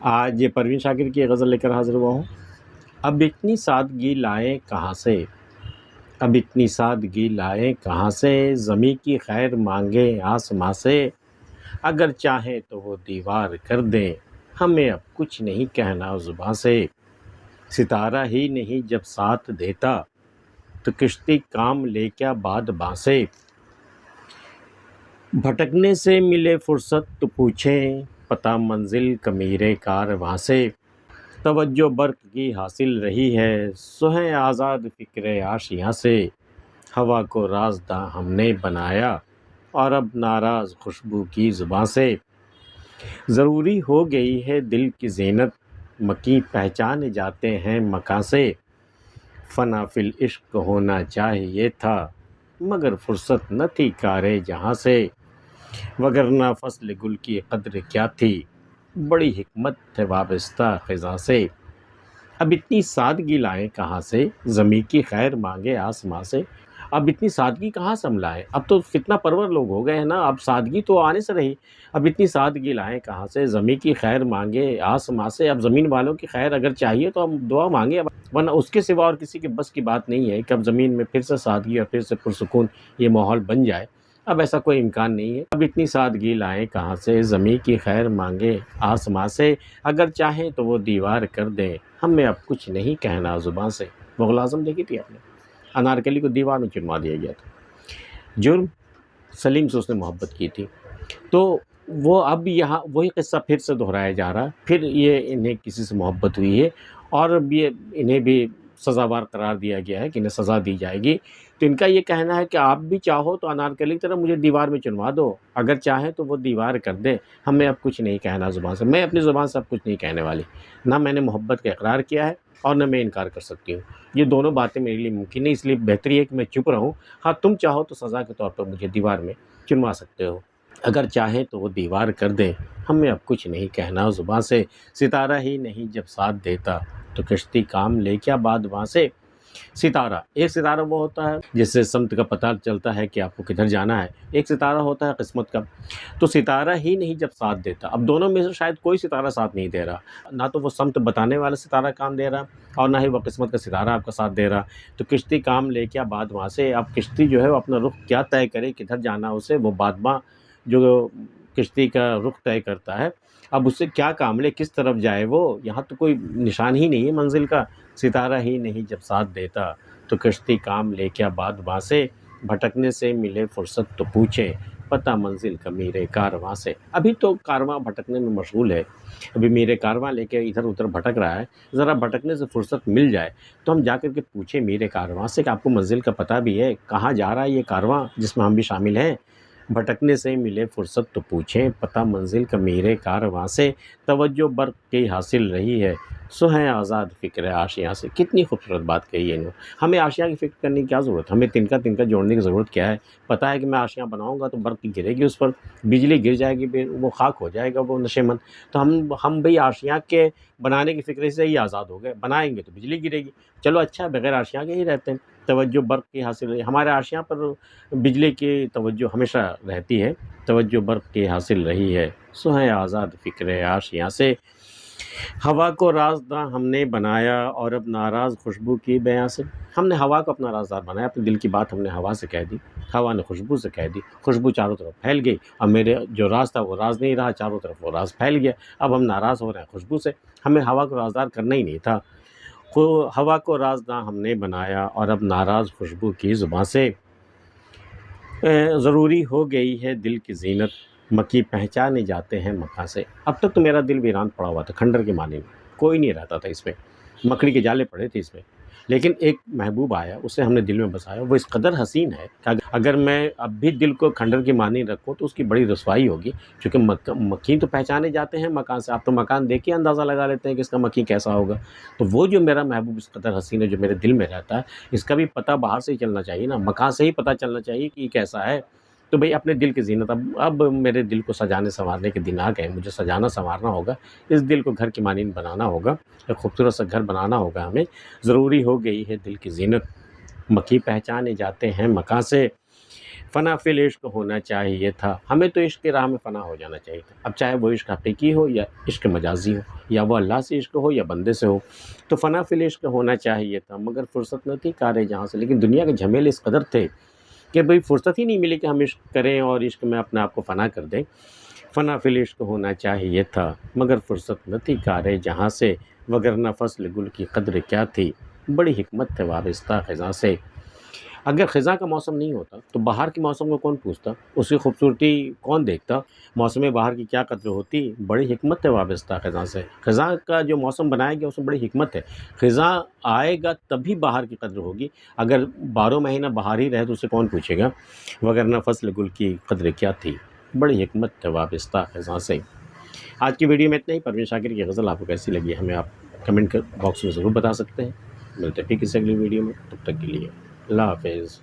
آج پروین شاکر کی غزل لے کر حاضر ہوا ہوں۔ اب اتنی سادگی لائیں کہاں سے، اب اتنی سادگی لائیں کہاں سے، زمیں کی خیر مانگے آسماں سے، اگر چاہیں تو وہ دیوار کر دیں، ہمیں اب کچھ نہیں کہنا زباں سے۔ ستارہ ہی نہیں جب ساتھ دیتا، تو کشتی کام لے کیا باد باں سے۔ بھٹکنے سے ملے فرصت تو پوچھیں، پتہ منزل کا میرے کارواں سے۔ توجہ برق کی حاصل رہی ہے، سو ہے آزاد فکر آشیاں سے۔ ہوا کو رازداں ہم نے بنایا، اور اب ناراض خوشبو کی زباں سے۔ ضروری ہو گئی ہے دل کی زینت، مکیں پہچانے جاتے ہیں مکاں سے۔ فنا فی العشق ہونا چاہیے تھا، مگر فرصت نہ تھی کارے جہاں سے۔ وگرنہ فصل گل کی قدر کیا تھی، بڑی حکمت ہے وابستہ خزاں سے۔ اب اتنی سادگی لائیں کہاں سے، زمیں کی خیر مانگے آسماں سے۔ اب اتنی سادگی کہاں سے ہم لائیں، اب تو فتنہ پرور لوگ ہو گئے ہیں نا، اب سادگی تو آنے سے رہی۔ اب اتنی سادگی لائیں کہاں سے، زمیں کی خیر مانگے آسماں سے۔ اب زمین والوں کی خیر اگر چاہیے تو ہم دعا مانگے، ورنہ اس کے سوا اور کسی کے بس کی بات نہیں ہے کہ اب زمین میں پھر سے سادگی اور پھر سے پرسکون یہ ماحول بن جائے۔ اب ایسا کوئی امکان نہیں ہے۔ اب اتنی سادگی لائیں کہاں سے، زمیں کی خیر مانگے آسماں سے، اگر چاہیں تو وہ دیوار کر دیں، ہمیں اب کچھ نہیں کہنا زباں سے۔ مغل اعظم دیکھی تھی آپ نے، انارکلی کو دیوار میں چنوا دیا گیا تھا، جرم سلیم سے اس نے محبت کی تھی۔ تو وہ اب یہاں وہی قصہ پھر سے دہرایا جا رہا ہے، پھر یہ انہیں کسی سے محبت ہوئی ہے اور اب یہ انہیں بھی سزاوار قرار دیا گیا ہے کہ انہیں سزا دی جائے گی۔ تو ان کا یہ کہنا ہے کہ آپ بھی چاہو تو انارکلی کی طرح مجھے دیوار میں چنوا دو، اگر چاہیں تو وہ دیوار کر دے، ہمیں اب کچھ نہیں کہنا زبان سے۔ میں اپنی زبان سے اب کچھ نہیں کہنے والی، نہ میں نے محبت کا اقرار کیا ہے اور نہ میں انکار کر سکتی ہوں۔ یہ دونوں باتیں میرے لیے ممکن نہیں، اس لیے بہتر ہے کہ میں چپ رہوں۔ ہاں تم چاہو تو سزا کے طور پر مجھے دیوار میں چنوا سکتے ہو، اگر چاہیں تو وہ دیوار کر دیں، ہمیں اب کچھ نہیں کہنا زباں سے۔ ستارہ ہی نہیں جب ساتھ دیتا، تو کشتی کام لے کیا باد وہاں سے۔ ستارہ، ایک ستارہ وہ ہوتا ہے جس سے سمت کا پتہ چلتا ہے کہ آپ کو کدھر جانا ہے، ایک ستارہ ہوتا ہے قسمت کا۔ تو ستارہ ہی نہیں جب ساتھ دیتا، اب دونوں میں سے شاید کوئی ستارہ ساتھ نہیں دے رہا، نہ تو وہ سمت بتانے والا ستارہ کام دے رہا اور نہ ہی وہ قسمت کا ستارہ آپ کا ساتھ دے رہا۔ تو کشتی کام لے کیا باد وہاں سے، اب کشتی جو ہے وہ اپنا رخ کیا طے کرے، کدھر جانا اسے، وہ بادباں جو کشتی کا رخ طے کرتا ہے، اب اس سے کیا کام لے، کس طرف جائے وہ، یہاں تو کوئی نشان ہی نہیں ہے منزل کا۔ ستارہ ہی نہیں جب ساتھ دیتا، تو کشتی کام لے کیا باد وہاں سے۔ بھٹکنے سے ملے فرصت تو پوچھیں، پتہ منزل کا میرے کارواں سے۔ ابھی تو کارواں بھٹکنے میں مشغول ہے، ابھی میرے کارواں لے کے ادھر ادھر بھٹک رہا ہے، ذرا بھٹکنے سے فرصت مل جائے تو ہم جا کر کے پوچھیں میرے کارواں سے کہ آپ کو منزل کا پتہ بھی ہے، کہاں جا رہا ہے یہ کارواں جس میں ہم بھی شامل ہیں۔ بھٹکنے سے ملے فرصت تو پوچھیں، پتہ منزل کا میرے کارواں سے۔ توجہ برق کی حاصل رہی ہے، سو ہیں آزاد فکر آشیاں سے۔ کتنی خوبصورت بات کہی ہے انہوں نے۔ ہمیں آشیاں کی فکر کرنے کی کیا ضرورت، ہمیں تنکا تنکا جوڑنے کی ضرورت کیا ہے؟ پتہ ہے کہ میں آشیاں بناؤں گا تو برق گرے گی اس پر، بجلی گر جائے گی، پھر وہ خاک ہو جائے گا وہ نشے من۔ تو ہم بھئی آشیاں کے بنانے کی فکر سے ہی آزاد ہو گئے، بنائیں گے تو بجلی گرے گی، چلو اچھا بغیر آشیاں کے ہی رہتے ہیں۔ توجہ برق کی حاصل رہی، ہمارے آشیاں پر بجلی کی توجہ ہمیشہ رہتی ہے۔ توجہ برق کی حاصل رہی ہے، سو ہیں آزاد فکر آشیاں سے۔ ہوا کو رازداں ہم نے بنایا، اور اب ناراض خوشبو کی بیاں سے۔ ہم نے ہوا کو اپنا رازدار بنایا، اپنے دل کی بات ہم نے ہوا سے کہہ دی، ہوا نے خوشبو سے کہہ دی، خوشبو چاروں طرف پھیل گئی، اب میرے جو راز تھا وہ راز نہیں رہا، چاروں طرف وہ راز پھیل گیا، اب ہم ناراض ہو رہے ہیں خوشبو سے۔ ہمیں ہوا کو رازدار کرنا ہی نہیں تھا۔ ہوا کو رازداں ہم نے بنایا، اور اب ناراض خوشبو کی زباں سے۔ ضروری ہو گئی ہے دل کی زینت، مکی پہچانے جاتے ہیں مکاں سے۔ اب تک تو میرا دل ویران پڑا ہوا تھا، کھنڈر کے معنی میں، کوئی نہیں رہتا تھا اس میں، مکڑی کے جالے پڑے تھے اس میں، لیکن ایک محبوب آیا، اسے ہم نے دل میں بسایا، وہ اس قدر حسین ہے کہ اگر میں اب بھی دل کو کھنڈر کے معنی رکھوں تو اس کی بڑی رسوائی ہوگی، کیونکہ مکھی تو پہچانے جاتے ہیں مکان سے، آپ تو مکان دیکھ کے اندازہ لگا لیتے ہیں کہ اس کا مکھی کیسا ہوگا۔ تو وہ جو میرا محبوب اس قدر حسین ہے جو میرے دل میں رہتا ہے، اس کا بھی پتہ باہر سے ہی چلنا چاہیے نا، مکان سے ہی پتہ چلنا چاہیے کہ یہ کیسا ہے۔ تو بھئی اپنے دل کی زینت، اب میرے دل کو سجانے سنوارنے کے دن آ گئے، مجھے سجانا سنوارنا ہوگا، اس دل کو گھر کی مانند بنانا ہوگا، ایک خوبصورت سا گھر بنانا ہوگا ہمیں۔ ضروری ہو گئی ہے دل کی زینت، مکھی پہچانے جاتے ہیں مکاں سے۔ فنا فی العشق ہونا چاہیے تھا، ہمیں تو عشق کی راہ میں فنا ہو جانا چاہیے تھا، اب چاہے وہ عشق حقیقی ہو یا عشق مجازی ہو، یا وہ اللہ سے عشق ہو یا بندے سے ہو. تو فنا فی العشق ہونا چاہیے تھا مگر فرصت نہ تھی کار جہاں سے. لیکن دنیا کے جھمیلے اس قدر تھے کہ بھئی فرصت ہی نہیں ملی کہ ہم عشق کریں اور عشق میں اپنے آپ کو فنا کر دیں. فنا فی العشق ہونا چاہیے تھا مگر فرصت نہ تھی کار جہاں سے. وگرنہ فصل گل کی قدر کیا تھی بڑی حکمت ہے وابستہ خزاں سے. اگر خزاں کا موسم نہیں ہوتا تو بہار کے موسم کو کون پوچھتا، اس کی خوبصورتی کون دیکھتا، موسم بہار کی کیا قدر ہوتی. بڑی حکمت ہے وابستہ خزاں سے. خزاں کا جو موسم بنایا گیا اس میں بڑی حکمت ہے. خزاں آئے گا تبھی بہار کی قدر ہوگی. اگر 12 مہینہ بہار ہی رہے تو اسے کون پوچھے گا. وگرنہ فصل گل کی قدر کیا تھی بڑی حکمت ہے وابستہ خزاں سے. آج کی ویڈیو میں اتنا ہی. پروین شاکر کی غزل آپ کو کیسی لگی ہمیں آپ کمنٹ باکس میں ضرور بتا سکتے ہیں. ملتے ہیں پھر کسی اگلی ویڈیو میں. تب تک کے لیے اللہ حافظ.